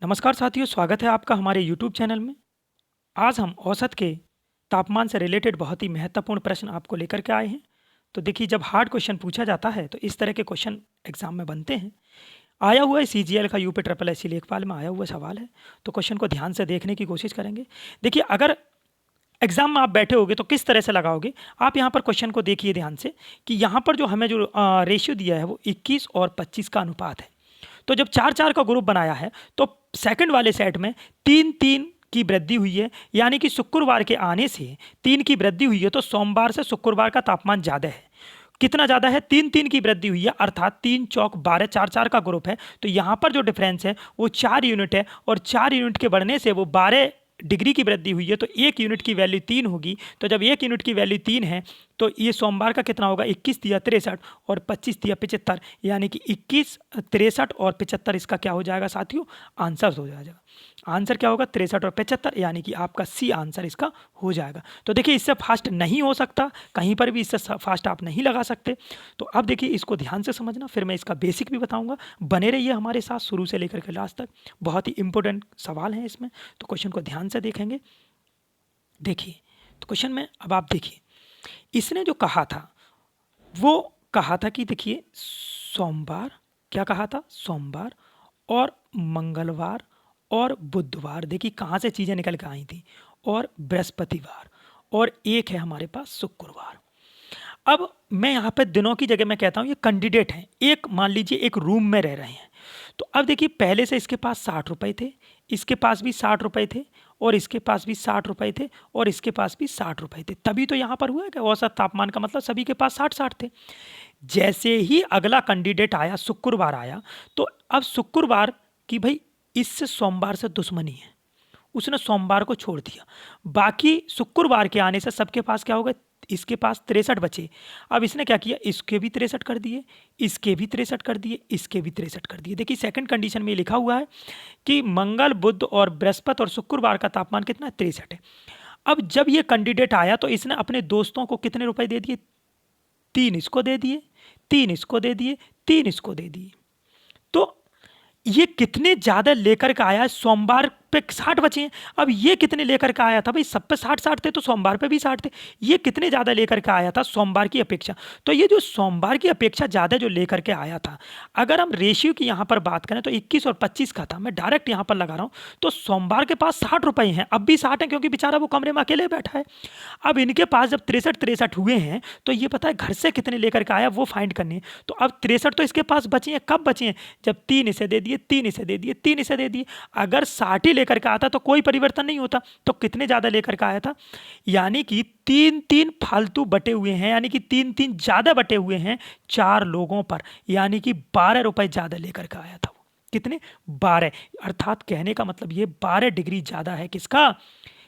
नमस्कार साथियों, स्वागत है आपका हमारे YouTube चैनल में। आज हम औसत के तापमान से रिलेटेड बहुत ही महत्वपूर्ण प्रश्न आपको लेकर के आए हैं। तो देखिए, जब हार्ड क्वेश्चन पूछा जाता है तो इस तरह के क्वेश्चन एग्जाम में बनते हैं। आया हुआ है सीजीएल का यूपी ट्रिपल एससी लेखपाल में आया हुआ सवाल है। तो क्वेश्चन को ध्यान से देखने की कोशिश करेंगे। देखिए, अगर एग्जाम में आप बैठे होगे तो किस तरह से लगाओगे। आप यहाँ पर क्वेश्चन को देखिए ध्यान से कि यहाँ पर जो हमें जो रेशियो दिया है वो 21 और 25 का अनुपात है। तो जब चार चार का ग्रुप बनाया है तो सेकंड वाले सेट में तीन तीन की वृद्धि हुई है, यानी कि शुक्रवार के आने से तीन की वृद्धि हुई है। तो सोमवार से शुक्रवार का तापमान ज्यादा है। कितना ज्यादा है? तीन तीन की वृद्धि हुई है, अर्थात तीन चौक 12, चार चार का ग्रुप है। तो यहां पर जो डिफरेंस है वो 4 यूनिट है, और 4 यूनिट के बढ़ने से वो 12 डिग्री की वृद्धि हुई है। तो 1 यूनिट की वैल्यू 3 होगी। तो जब 1 यूनिट की वैल्यू 3 है तो ये सोमवार का कितना होगा? 21 तिया 63 और 25 तिया 75, यानी कि 21, 63 और 75 इसका क्या हो जाएगा साथियों? आंसर हो जाएगा। आंसर क्या होगा? 63 और 75, यानी कि आपका सी आंसर इसका हो जाएगा। तो देखिए, इससे फास्ट नहीं हो सकता, कहीं पर भी इससे फास्ट आप नहीं लगा सकते। तो अब देखिए, इसको ध्यान से समझना, फिर मैं इसका बेसिक भी बताऊंगा। बने रहिए हमारे साथ शुरू से लेकर के लास्ट तक, बहुत ही इंपॉर्टेंट सवाल है इसमें। तो क्वेश्चन को ध्यान से देखेंगे। देखिए, तो क्वेश्चन में अब आप देखिए, इसने जो कहा था वो कहा था कि देखिए, सोमवार, क्या कहा था? सोमवार और मंगलवार और बुधवार, देखिए कहाँ से चीज़ें निकल के आई थी, और बृहस्पतिवार, और एक है हमारे पास शुक्रवार। अब मैं यहाँ पे दिनों की जगह मैं कहता हूँ ये कैंडिडेट हैं, एक मान लीजिए एक रूम में रह रहे हैं। तो अब देखिए, पहले से इसके पास 60 रुपए थे, इसके पास भी 60 रुपए थे, और इसके पास भी 60 रुपए थे, और इसके पास भी 60 रुपए थे। तभी तो यहाँ पर हुआ है कि औसत तापमान का मतलब सभी के पास 60-60 थे। जैसे ही अगला कैंडिडेट आया, शुक्रवार आया, तो अब शुक्रवार की भाई इससे सोमवार से दुश्मनी है, उसने सोमवार को छोड़ दिया। बाकी शुक्रवार के आने से सबके पास क्या हो गए? इसके पास 63 बचे। अब इसने क्या किया? इसके भी 63 कर दिए, इसके भी 63 कर दिए, इसके भी 63 कर दिए। देखिए, सेकंड कंडीशन में ये लिखा हुआ है कि मंगल, बुध और बृहस्पति और शुक्रवार का तापमान कितना है? 63 है। अब जब ये कैंडिडेट आया तो इसने अपने दोस्तों को कितने रुपए दे दिए? 3 इसको दे दिए, 3 इसको दे दिए, 3 इसको दे दिए। तो ये कितने ज्यादा लेकर के आया है? सोमवार पे 60 बचे हैं। अब ये कितने लेकर के आया था? भाई सब पे 60-60 थे, तो सोमवार पे भी 60 थे। ये कितने ज्यादा लेकर के आया था सोमवार की अपेक्षा? तो ये जो सोमवार की अपेक्षा ज्यादा जो लेकर के आया था, अगर हम रेशियो की यहाँ पर बात करें तो 21 और 25 का था। मैं डायरेक्ट यहाँ पर लगा रहा हूँ। तो सोमवार के पास 60 रुपए हैं, अब भी 60 है, क्योंकि बेचारा वो कमरे में अकेले बैठा है। अब इनके पास जब 63-63 हुए हैं, तो ये पता है घर से कितने लेकर के आया वो फाइंड करने हैं। तो अब 63 तो इसके पास बचे हैं। कब बचे हैं? जब 3 इसे दे दिए, 3 इसे दे दिए, 3 इसे दे दिए। अगर 60 ही लेकर के आता तो कोई परिवर्तन नहीं होता। तो कितने ज्यादा लेकर के आया था? यानी कि 3-3 फालतू बटे हुए हैं, यानी कि 3-3 ज्यादा बटे हुए हैं चार लोगों पर, यानी कि 12 रुपए ज्यादा लेकर के आया था वो। कितने? 12। अर्थात कहने का मतलब ये 12 डिग्री ज्यादा है किसका?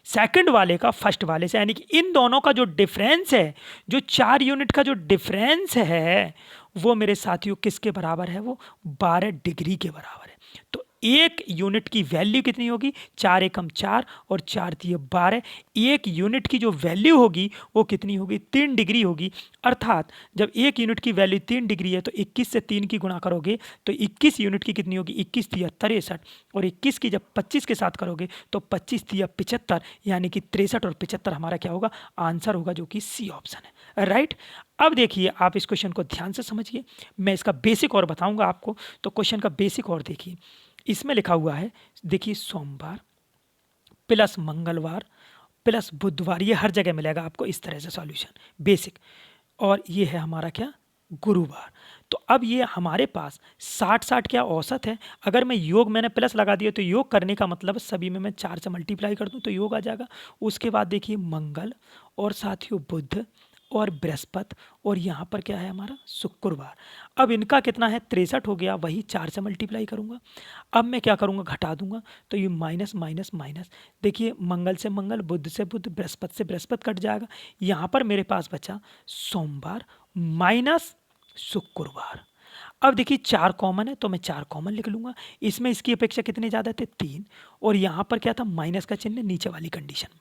सेकंड वाले का फर्स्ट वाले से। यानी कि इन दोनों का जो डिफरेंस है, जो 4 यूनिट का जो डिफरेंस है, वो मेरे साथियों किसके बराबर है? वो 12 डिग्री के बराबर है। तो 1 यूनिट की वैल्यू कितनी होगी? 4 एकम 4 और 4 तिये 12। 1 यूनिट की जो वैल्यू होगी वो कितनी होगी? 3 डिग्री होगी। अर्थात जब 1 यूनिट की वैल्यू 3 डिग्री है तो 21 से 3 की गुणा करोगे तो 21 यूनिट की कितनी होगी? 21 तिया 63, और 21 की जब 25 के साथ करोगे तो 25 तिया 75, यानी कि 63 और 75 हमारा क्या होगा? आंसर होगा, जो कि सी ऑप्शन है। राइट। अब देखिए, आप इस क्वेश्चन को ध्यान से समझिए, मैं इसका बेसिक और बताऊंगा आपको। तो क्वेश्चन का बेसिक और देखिए, इसमें लिखा हुआ है, देखिए, सोमवार प्लस मंगलवार प्लस बुधवार, ये हर जगह मिलेगा आपको इस तरह से सॉल्यूशन बेसिक। और ये है हमारा क्या? गुरुवार। तो अब ये हमारे पास 60-60 क्या औसत है। अगर मैं योग मैंने प्लस लगा दिया तो योग करने का मतलब सभी में मैं 4 से मल्टीप्लाई कर दूं तो योग आ जाएगा। उसके बाद देखिए, मंगल और साथियों बुध और बृहस्पति, और यहाँ पर क्या है हमारा? शुक्रवार। अब इनका कितना है? 63 हो गया, वही 4 से मल्टीप्लाई करूंगा। अब मैं क्या करूंगा? घटा दूंगा। तो ये माइनस माइनस माइनस, देखिए मंगल से मंगल, बुध से बुध, बृहस्पति से बृहस्पति कट जाएगा। यहाँ पर मेरे पास बचा सोमवार माइनस शुक्रवार। अब देखिए, 4 कॉमन है तो मैं 4 कॉमन लिख लूंगा। इसमें इसकी अपेक्षा कितने ज्यादा थे? 3। और यहाँ पर क्या था? माइनस का चिन्ह नीचे वाली कंडीशन।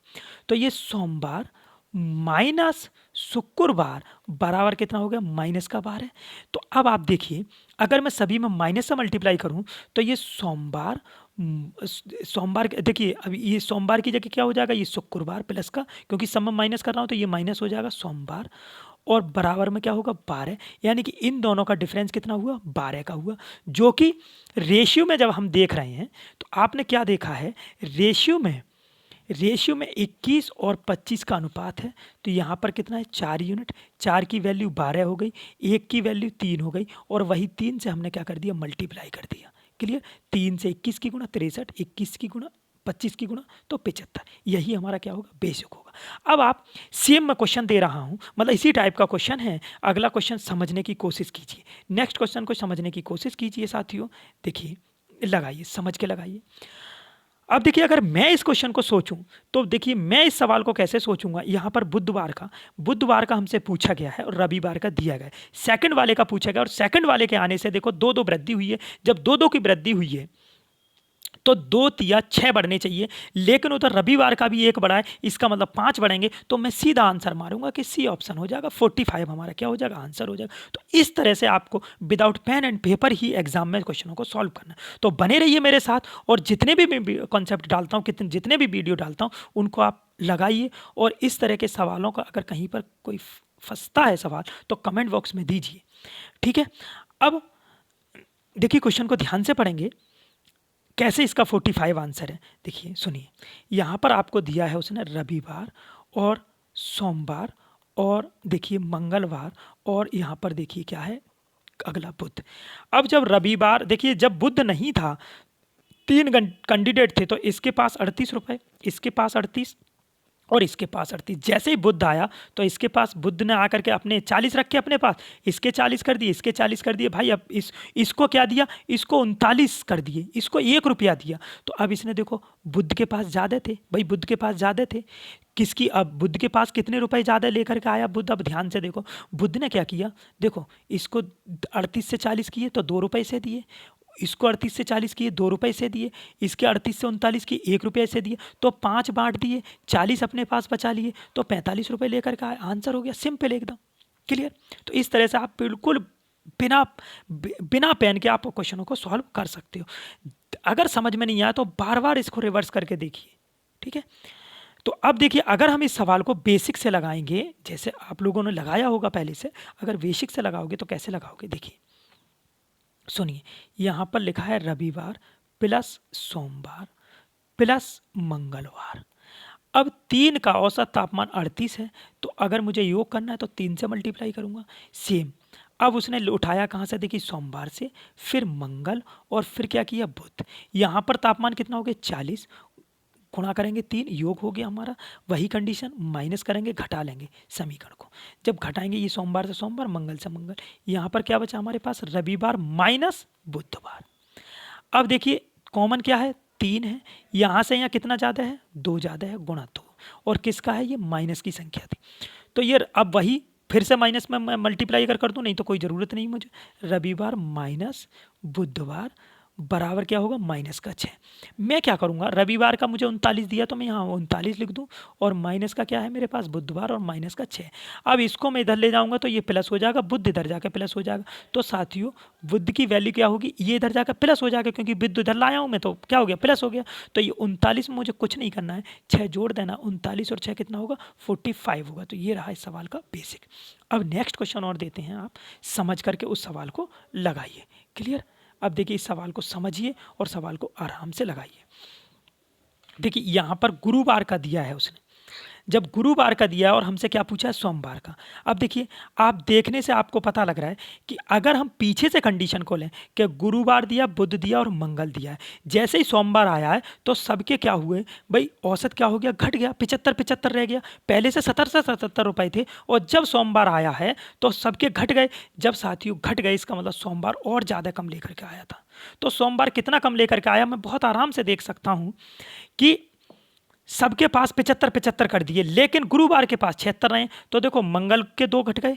तो ये सोमवार माइनस शुक्रवार बराबर कितना हो गया? माइनस का 12। तो अब आप देखिए, अगर मैं सभी में माइनस से मल्टीप्लाई करूं तो ये सोमवार सोमवार देखिए अब ये सोमवार की जगह क्या हो जाएगा, ये शुक्रवार प्लस का, क्योंकि सब में माइनस कर रहा हूँ तो ये माइनस हो जाएगा सोमवार, और बराबर में क्या होगा 12, यानी कि इन दोनों का डिफरेंस कितना हुआ 12 का हुआ, जो कि रेशियो में जब हम देख रहे हैं तो आपने क्या देखा है, रेशियो में 21 और 25 का अनुपात है, तो यहाँ पर कितना है 4 यूनिट, 4 की वैल्यू 12 हो गई, 1 की वैल्यू 3 हो गई, और वही 3 से हमने क्या कर दिया मल्टीप्लाई कर दिया। क्लियर, 3 से 21 की गुणा 63, 21 की गुणा 25 की गुणा तो 75, यही हमारा क्या होगा बेसिक होगा। अब आप सेम मैं क्वेश्चन दे रहा हूँ, मतलब इसी टाइप का क्वेश्चन है, अगला क्वेश्चन समझने की कोशिश कीजिए, नेक्स्ट क्वेश्चन को समझने की कोशिश कीजिए साथियों। देखिए लगाइए, समझ के लगाइए। अब देखिए अगर मैं इस क्वेश्चन को सोचूं तो देखिए मैं इस सवाल को कैसे सोचूंगा, यहाँ पर बुधवार का हमसे पूछा गया है और रविवार का दिया गया है, सेकंड वाले का पूछा गया और सेकंड वाले के आने से देखो दो दो वृद्धि हुई है, जब दो दो की वृद्धि हुई है तो 2 तिया 6 बढ़ने चाहिए, लेकिन उधर रविवार का भी एक बढ़ा है, इसका मतलब 5 बढ़ेंगे, तो मैं सीधा आंसर मारूंगा कि सी ऑप्शन हो जाएगा, 45 हमारा क्या हो जाएगा आंसर हो जाएगा। तो इस तरह से आपको विदाउट पेन एंड पेपर ही एग्जाम में क्वेश्चनों को सॉल्व करना है। तो बने रहिए मेरे साथ, और जितने भी मैं कॉन्सेप्ट डालता हूँ, जितने भी वीडियो डालता हूँ उनको आप लगाइए, और इस तरह के सवालों का अगर कहीं पर कोई फंसता है सवाल तो कमेंट बॉक्स में दीजिए, ठीक है। अब देखिए क्वेश्चन को ध्यान से पढ़ेंगे, कैसे इसका 45 आंसर है। देखिए सुनिए, यहाँ पर आपको दिया है उसने रविवार और सोमवार और देखिए मंगलवार, और यहाँ पर देखिए क्या है अगला बुध। अब जब रविवार देखिए जब बुध नहीं था, 3 कैंडिडेट थे, तो इसके पास 38 रुपये, इसके पास 38 और इसके पास 38। जैसे ही बुध आया तो इसके पास बुध ने आकर के अपने 40 रखे अपने पास, इसके 40 कर दिए, इसके 40 कर दिए भाई। अब इसको क्या दिया, इसको 39 कर दिए, इसको 1 रुपया दिया। तो अब इसने देखो बुध के पास ज़्यादा थे भाई, बुध के पास ज़्यादा थे किसकी, अब बुध के पास कितने रुपए ज़्यादा लेकर के आया बुध। अब ध्यान से देखो बुध ने क्या किया, देखो इसको 38 से 40 किए तो 2 रुपये से दिए, इसको 38 से 40 किए 2 रुपये से दिए, इसके 38 से 39 किए 1 रुपये से दिए, तो 5 बांट दिए, 40 अपने पास बचा लिए, तो 45 रुपये लेकर का आंसर हो गया, सिंपल एकदम क्लियर। तो इस तरह से आप बिल्कुल बिना बिना पेन के आप क्वेश्चनों को सॉल्व कर सकते हो। अगर समझ में नहीं आया तो बार बार इसको रिवर्स करके देखिए, ठीक है। तो अब देखिए अगर हम इस सवाल को बेसिक से लगाएंगे, जैसे आप लोगों ने लगाया होगा पहले से, अगर बेसिक से लगाओगे तो कैसे लगाओगे, देखिए सुनिए, यहाँ पर लिखा है रविवार प्लस सोमवार प्लस मंगलवार। अब 3 का औसत तापमान 38 है, तो अगर मुझे योग करना है तो 3 से मल्टीप्लाई करूँगा, सेम। अब उसने उठाया कहाँ से, देखिए सोमवार से, फिर मंगल, और फिर क्या किया बुध। यहाँ पर तापमान कितना हो गया 40, गुणा करेंगे 3, योग हो गया हमारा, वही कंडीशन, माइनस करेंगे घटा लेंगे समीकरण को, जब घटाएंगे ये सोमवार से सोमवार, मंगल से मंगल, यहाँ पर क्या बचा हमारे पास रविवार माइनस बुधवार। अब देखिए कॉमन क्या है 3 है, यहाँ से यहाँ कितना ज़्यादा है 2 ज़्यादा है, गुणा 2, और किसका है ये माइनस की संख्या थी, तो ये अब वही फिर से माइनस में मैं मल्टीप्लाई कर दूँ, नहीं तो कोई ज़रूरत नहीं मुझे। रविवार माइनस बुधवार बराबर क्या होगा -6। मैं क्या करूँगा, रविवार का मुझे 39 दिया तो मैं यहाँ 39 लिख दूँ, और माइनस का क्या है मेरे पास बुधवार, और -6। अब इसको मैं इधर ले जाऊँगा तो ये प्लस हो जाएगा, बुध इधर जाकर प्लस हो जाएगा। तो साथियों बुध की वैल्यू क्या होगी, ये इधर जाकर प्लस हो जाएगा, क्योंकि बुध इधर लाया हूँ मैं, तो क्या हो गया प्लस हो गया। तो ये 39 में मुझे कुछ नहीं करना है, 6 जोड़ देना, 39 और 6 कितना होगा 45 होगा। तो ये रहा इस सवाल का बेसिक। अब नेक्स्ट क्वेश्चन और देते हैं, आप समझ करके उस सवाल को लगाइए, क्लियर। अब देखिए इस सवाल को समझिए और सवाल को आराम से लगाइए। देखिए यहाँ पर गुरुवार का दिया है उसने, जब गुरुवार का दिया और हमसे क्या पूछा है सोमवार का। अब देखिए आप देखने से आपको पता लग रहा है कि अगर हम पीछे से कंडीशन को लें कि गुरुवार दिया, बुध दिया और मंगल दिया है, जैसे ही सोमवार आया है तो सबके क्या हुए भाई, औसत क्या हो गया, घट गया, 75 रह गया। पहले से 70 से 77 रुपये थे, और जब सोमवार आया है तो सबके घट गए। जब साथियों घट गए इसका मतलब सोमवार और ज़्यादा कम लेकर के आया था। तो सोमवार कितना कम लेकर के आया, मैं बहुत आराम से देख सकता हूँ कि सबके पास 75 कर दिए, लेकिन गुरुवार के पास 76 रहे। तो देखो मंगल के 2 घट गए,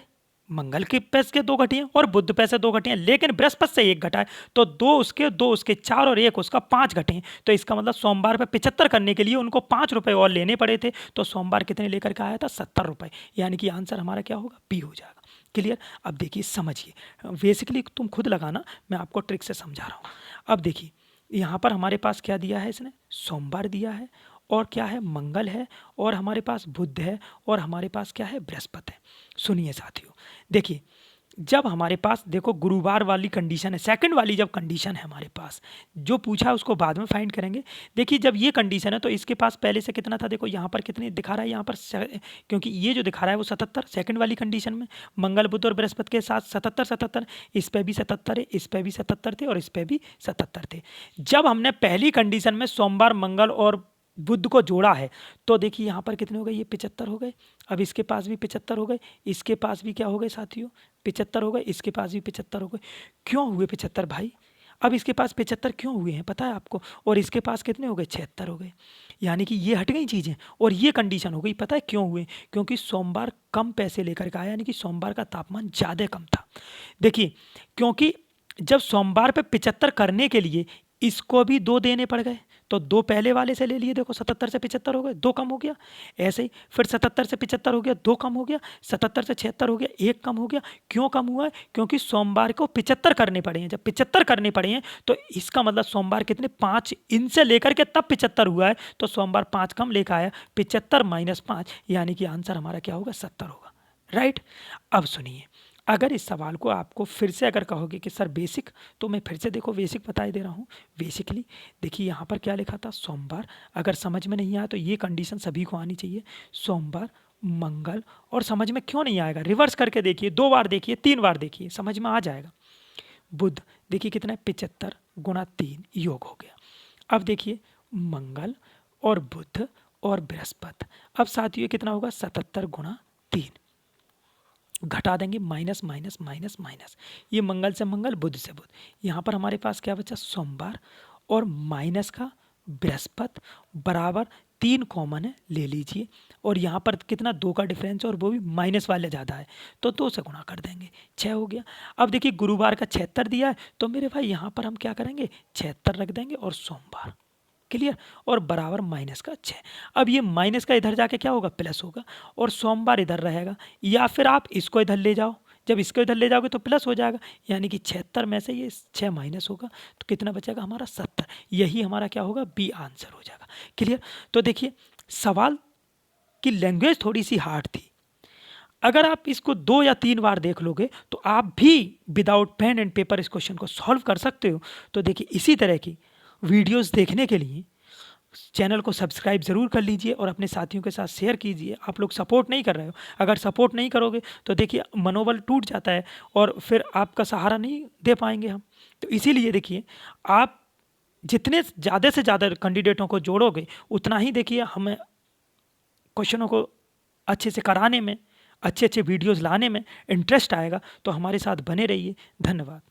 मंगल के पैसे के 2 घटिए, और बुध पैसे 2 घटिए, लेकिन बृहस्पति से 1 घटा है, तो 2 उसके 4 और 1 उसका 5 घटे। तो इसका मतलब सोमवार पे 75 करने के लिए उनको 5 रुपये और लेने पड़े थे। तो सोमवार कितने लेकर के आया था 70 रुपये, यानी कि आंसर हमारा क्या होगा बी हो जाएगा, क्लियर। अब देखिए समझिए, बेसिकली तुम खुद लगाना, मैं आपको ट्रिक से समझा रहा हूँ। अब देखिए यहाँ पर हमारे पास क्या दिया है, इसने सोमवार दिया है, और क्या है, मंगल है, और हमारे पास बुध है, और हमारे पास क्या है, बृहस्पति है। सुनिए साथियों, देखिए जब हमारे पास देखो गुरुवार वाली कंडीशन है, सेकंड वाली जब कंडीशन है हमारे पास, जो पूछा है उसको बाद में फाइंड करेंगे। देखिए जब ये कंडीशन है तो इसके पास पहले से कितना था, देखो यहाँ पर कितनी दिखा रहा है, यहाँ पर क्योंकि ये जो दिखा रहा है वो 77 सेकंड वाली कंडीशन में मंगल बुध और बृहस्पति के साथ 77 77, इस पे भी 77 है, इस पे भी 77 थे, और इस पे भी 77 थे। जब हमने पहली कंडीशन में सोमवार मंगल और बुध को जोड़ा है तो देखिए यहाँ पर कितने हो गए, ये 75 हो गए। अब इसके पास भी 75 हो गए, इसके पास भी क्या हो गए साथियों, 75 हो गए, इसके पास भी 75 हो गए। क्यों हुए 75 भाई? अब इसके पास 75 क्यों हुए हैं पता है आपको? और इसके पास कितने हो गए, 76 हो गए। यानी कि ये हट गई चीज़ें और ये कंडीशन हो गई। पता है क्यों हुए? क्योंकि सोमवार कम पैसे लेकर के आया, यानी कि सोमवार का तापमान ज़्यादा कम था। देखिए क्योंकि जब सोमवार पे 75 करने के लिए इसको भी 2 देने पड़ गए, तो 2 पहले वाले से ले लिए, देखो 77 से 75 हो गए, 2 कम हो गया। ऐसे ही फिर 77 से 75 हो गया, 2 कम हो गया, 77 से 76 हो गया, 1 कम हो गया। क्यों कम हुआ है? क्योंकि सोमवार को 75 करने पड़े हैं। जब 75 करने पड़े हैं तो इसका मतलब सोमवार कितने, 5 इनसे लेकर के तब 75 हुआ है, तो सोमवार 5 कम लेकर आया, 75 माइनस 5, यानी कि आंसर हमारा क्या होगा, 70 होगा। राइट। अब सुनिए, अगर इस सवाल को आपको फिर से अगर कहोगे कि सर बेसिक, तो मैं फिर से देखो बेसिक बता दे रहा हूँ। बेसिकली देखिए यहाँ पर क्या लिखा था, सोमवार। अगर समझ में नहीं आया तो ये कंडीशन सभी को आनी चाहिए, सोमवार मंगल, और समझ में क्यों नहीं आएगा, रिवर्स करके देखिए, 2 बार देखिए, 3 बार देखिए, समझ में आ जाएगा। बुध देखिए कितना है, 75 गुणा 3 योग हो गया। अब देखिए मंगल और बुध और बृहस्पति, अब साथियों कितना होगा, 77 गुणा 3, घटा देंगे, माइनस माइनस माइनस माइनस, ये मंगल से मंगल, बुध से बुध, यहाँ पर हमारे पास क्या बचा, सोमवार, और माइनस का बृहस्पति, बराबर 3 कॉमन है, ले लीजिए, और यहाँ पर कितना, 2 का डिफरेंस, और वो भी माइनस वाले ज़्यादा है, तो 2 से गुणा कर देंगे, 6 हो गया। अब देखिए गुरुवार का 76 दिया है, तो मेरे भाई यहाँ पर हम क्या करेंगे, 76 रख देंगे, और सोमवार, क्लियर, और बराबर माइनस का 6। अब ये माइनस का इधर जाके क्या होगा, प्लस होगा, और सोमवार इधर रहेगा, या फिर आप इसको इधर ले जाओ, जब इसको इधर ले जाओगे तो प्लस हो जाएगा, यानी कि 76 में से ये 6 माइनस होगा, तो कितना बचेगा हमारा, 70। यही हमारा क्या होगा, बी आंसर हो जाएगा। क्लियर। तो देखिए सवाल की लैंग्वेज थोड़ी सी हार्ड थी, अगर आप इसको 2 या 3 बार देख लोगे तो आप भी विदाउट पेन एंड पेपर इस क्वेश्चन को सॉल्व कर सकते हो। तो देखिए इसी तरह की वीडियोस देखने के लिए चैनल को सब्सक्राइब ज़रूर कर लीजिए और अपने साथियों के साथ शेयर कीजिए। आप लोग सपोर्ट नहीं कर रहे हो, अगर सपोर्ट नहीं करोगे तो देखिए मनोबल टूट जाता है और फिर आपका सहारा नहीं दे पाएंगे हम। तो इसीलिए देखिए आप जितने ज़्यादा से ज़्यादा कैंडिडेटों को जोड़ोगे उतना ही देखिए हमें क्वेश्चनों को अच्छे से कराने में, अच्छे अच्छे वीडियोज़ लाने में इंटरेस्ट आएगा। तो हमारे साथ बने रहिए। धन्यवाद।